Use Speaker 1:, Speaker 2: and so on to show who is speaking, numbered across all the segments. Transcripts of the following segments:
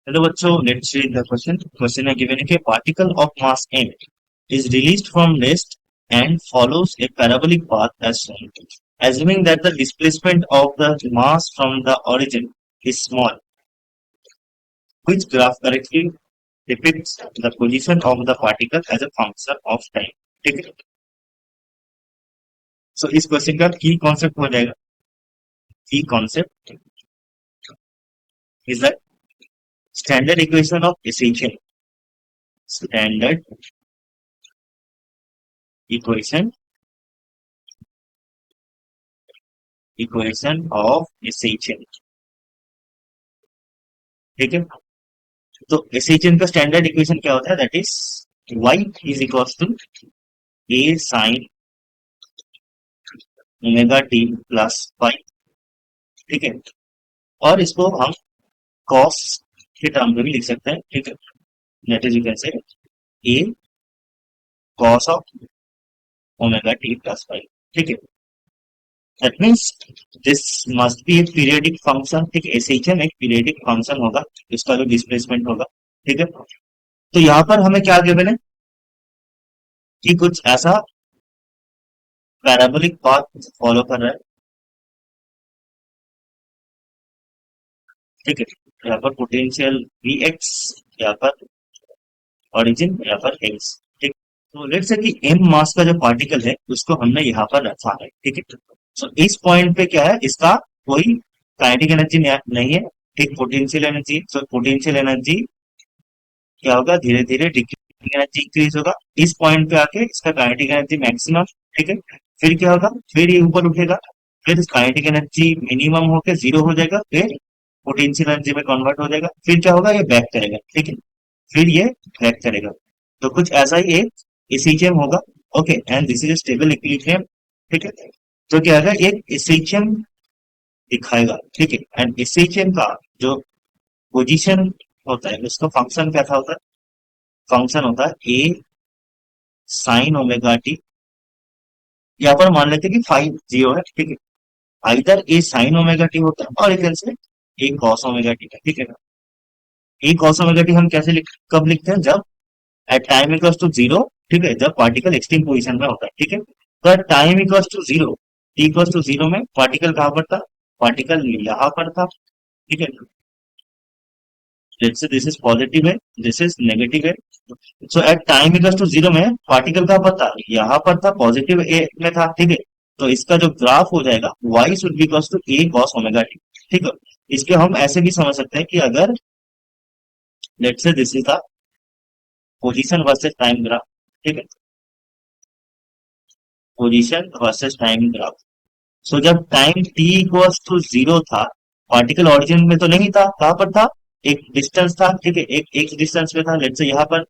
Speaker 1: Hello बच्चों, let's read the question. Question है given है particle of mass m is released from rest and follows a parabolic path as shown. Assuming that the displacement of the mass from the origin is small, which graph correctly depicts the position of the particle as a function of time? ठीक है। सो इस question का की concept हो जाएगा, की concept is the standard equation of essential, standard equation equation of essential. ठीक है। तो एसेंशियल का स्टैंडर्ड इक्वेशन क्या होता है? That is y is equal to a sine omega t plus five. ठीक है। और इसको हम कॉस के टर्म में भी लिख सकते हैं। ठीक है। That is you can say a cos of omega t plus five. ठीक है। That means this must be A periodic function. ठीक है। एसेंशियल एक पीरियडिक फंक्शन होगा, इसका जो डिस्प्लेसमेंट होगा। ठीक है। तो यहाँ पर हमें क्या गिवन है कि कुछ ऐसा पैराबोलिक पाथ फॉलो कर रहा है। ठीक है। यहाँ पर पोटेंशियल वी एक्स, यहाँ पर ओरिजिन, यहाँ पर एक्स। ठीक। तो लेट्स से कि एम मास का जो पार्टिकल है उसको हमने यहाँ पर रखा है। ठीक है। सो इस पॉइंट पे क्या है, इसका कोई काइनेटिक एनर्जी नहीं है। ठीक। Potential energy, so potential energy क्या होगा, धीरे धीरे डिक्रीजिंग एनर्जी इंक्रीज होगा। इस पॉइंट पे आके इसका काइनेटिक एनर्जी मैक्सिमम। ठीक है। फिर क्या होगा, फिर ये ऊपर उठेगा, फिर काइनेटिक एनर्जी मिनिमम होकर जीरो हो जाएगा, फिर पोटेंशियल एनर्जी में कन्वर्ट हो जाएगा, फिर क्या होगा, ये बैक करेगा। ठीक है। फिर ये बैक करेगा। तो कुछ ऐसा ही एक इक्वेशन होगा। Okay, and this is a stable equilibrium. ठीक है। तो क्या होगा, एक इक्वेशन दिखाएगा। ठीक है। एंड इक्वेशन का जो पोजीशन होता है उसका फंक्शन कैसा होता है? फंक्शन होता है ए साइन ओमेगा टी। यहाँ पर मान लेते हैं कि फाइव जीरो है। ठीक है। आइदर ए साइन ओमेगा टी होता है और एक से ए कॉस ओमेगा टी है। ठीक है। ए कॉस ओमेगा टी हम कैसे कब लिखते हैं? जब at time equals to zero. ठीक है। जब पार्टिकल एक्सट्रीम पोजीशन में होता है। ठीक है। तो at time equals to zero, t equals to zero में पार्टिकल कहाँ पर था? पार्टिकल यहाँ पर था। ठीक है। जैसे दिस इज पॉजिटिव है, दिस इज नेगेटिव है। So at time equals to zero में पार्टिकल कहाँ पर था? यहाँ पर था, पॉजिटिव ए में था। ठीक है। तो इसका जो ग्राफ हो जाएगा y should be equals to a cos omega t. ठीक है। इसके हम ऐसे भी समझ सकते हैं कि अगर let's say this is the position versus time graph. ठीक है। Position versus time graph. So जब time t equals to zero था, पार्टिकल ओरिजिन में तो नहीं था, कहां पर था? एक डिस्टेंस था। ठीक है। एक एक्स डिस्टेंस पे था, लेट्स से यहाँ पर।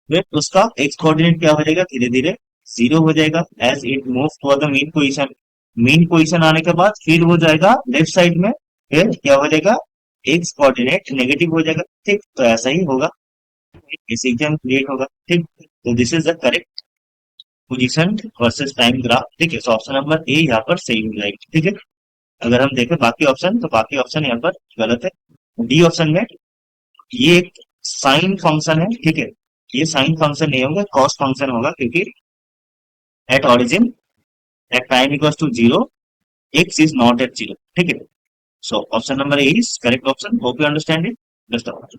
Speaker 1: फिर उसका एक्स कोऑर्डिनेट क्या हो जाएगा? धीरे धीरे जीरो हो जाएगा as it move toward the mean position. Mean position आने के बाद फिर वो जाएगा लेफ्ट साइड में, फिर क्या हो जाएगा? एक्स कोऑर्डिनेट नेगेटिव हो जाएगा। ठीक। तो ऐसा ही होगा, डिसीजन क्रिएट होगा। ठीक। तो this is the correct position versus time graph. ठीक है। सो ऑप्शन नंबर ए यहाँ पर सही हो जाएगी। ठीक है। अगर हम देखें बाकी ऑप्शन, तो बाकी ऑप्शन यहाँ पर गलत है। डी ऑप्शन में ये एक साइन फंक्शन है। ठीक है। ये साइन फंक्शन नहीं होगा, कॉस फंक्शन होगा, क्योंकि at origin at time equals to zero, x is not at zero. ठीक है। So option number A is correct option. Hope you understand it. Best of